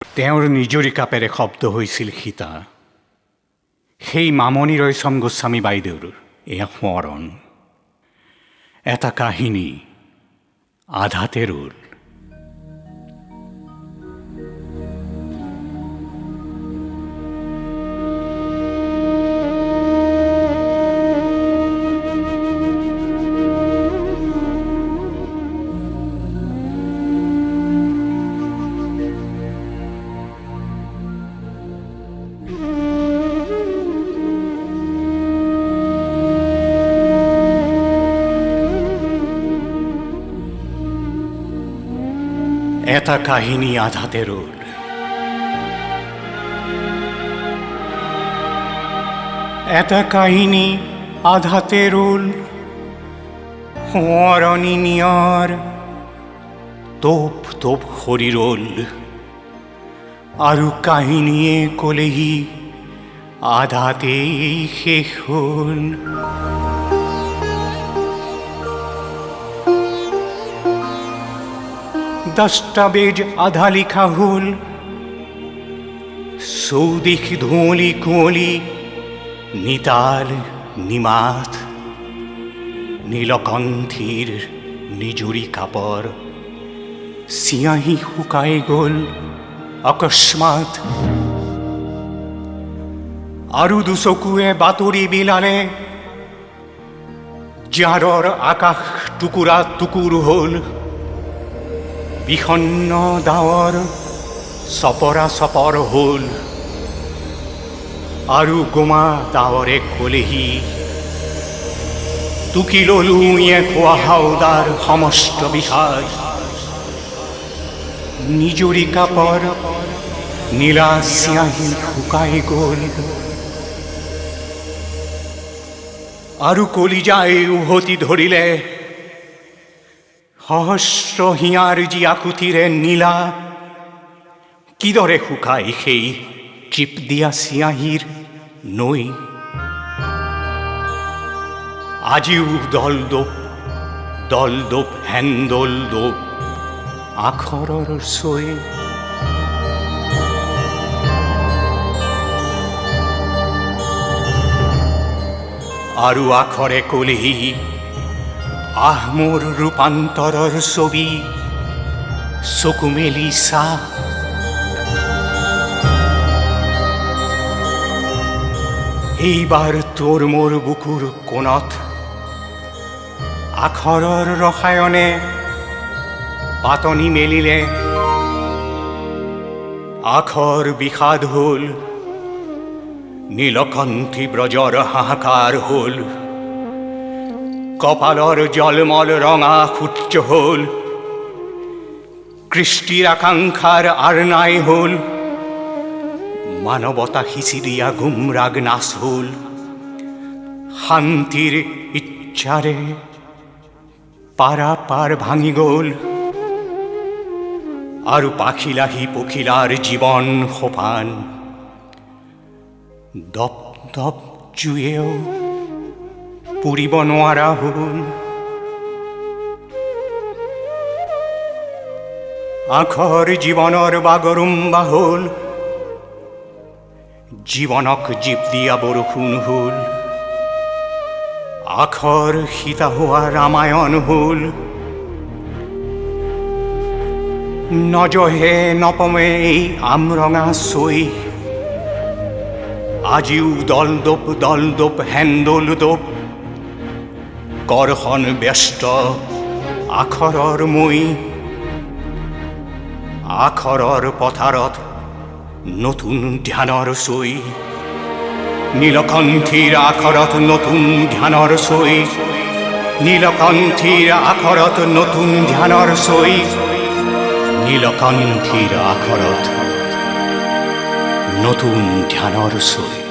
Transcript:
তেওঁৰ নিজৰি কাপেৰে শব্দ হৈছিল সীতা। সেই মামনি ৰয়ছম গোস্বামী বাইদেউৰ এয়া সোঁৱৰণ। এটা কাহিনী আধাতে ৰ'ল। এটা কাহিনী আধাতে ৰোল। এটা কাহিনী আধাতে ৰোল, সোঁৱৰণি নিয়াৰ তোপ তোপ সৰি ৰ'ল। আৰু কাহিনীয়ে ক'লেহি আধাতেই শেষ হ'ল। দস্তাবেজ আধা লিখা হল, চৌদিশ ধুঁৱলি কুঁৱলি, নিতাল নিমাত, নীলকণ্ঠীৰ নিজৰি কাপৰ চিয়াঁহী শুকাই গ'ল অকস্মাৎ। আৰু দুচকুৱে বাতৰি বিলালে, জাৰৰ আকাশ টুকুৰা টুকুৰ হ'ল। বিষণ্ণ ডাৱৰ চপৰা চপৰ হ'ল। আৰু গোমা ডাৱৰে ক'লেহি, টুকি ল'লো খোৱা হাওদাৰ সমস্ত বিষাদ। নিজৰি কাপৰ নীলা চিয়াঁহী শুকাই গ'ল। আৰু কলিজাই উভতি ধৰিলে সহস্ৰ হিয়াৰ যি আকুতিৰে নীলা, কিদৰে শুকাই সেই ট্ৰিপ দিয়া চিয়াঁহীৰ নৈ। আজিও দল দোপ হেন্দল দোপ আখৰৰ চৈ। আৰু আখৰে ক'লেহি, আহ মোৰ ৰূপান্তৰৰ ছবি, চকু মেলি চা। এইবাৰ তোৰ মোৰ বুকুৰ কোণত আখৰৰ ৰসায়নে পাতনি মেলিলে। আখৰ বিষাদ হ'ল, নীলকণ্ঠী ব্ৰজৰ হাহাকাৰ হ'ল। কপালৰ জলমল ৰঙা সূৰ্য হ'ল, কৃষ্টিৰ আকাংক্ষাৰ আৰনাই হ'ল। মানৱতা সিঁচি দিয়া গুমৰাগ নাচ হ'ল। শান্তিৰ ইচ্ছাৰে পাৰ ভাঙি গ'ল। আৰু পাখিলাহী পখিলাৰ জীৱন সোপান, দপ দপ জুয়েও পুৰিব নোৱাৰা হ'ল। আখৰ জীৱনৰ বাগৰুম্বা হ'ল, জীৱনক জীৱ দিয়া বৰষুণ হ'ল। আখৰ সীতা হোৱা ৰামায়ণ হ'ল। নজহে নপমে এই আমৰঙা চৈ। আজিও দল দোপ হেন্দল দোপ, কৰখন ব্যস্ত আখৰৰ মই। আখৰৰ পথাৰত নতুন ধ্যানৰ চৈ। নীলকণ্ঠীৰ আখৰত নতুন ধ্যানৰ চৈ। নীলকণ্ঠীৰ আখৰত নতুন ধ্যানৰ চৈ। নীলকণ্ঠীৰ আখৰত নতুন ধ্যানৰ চৈ।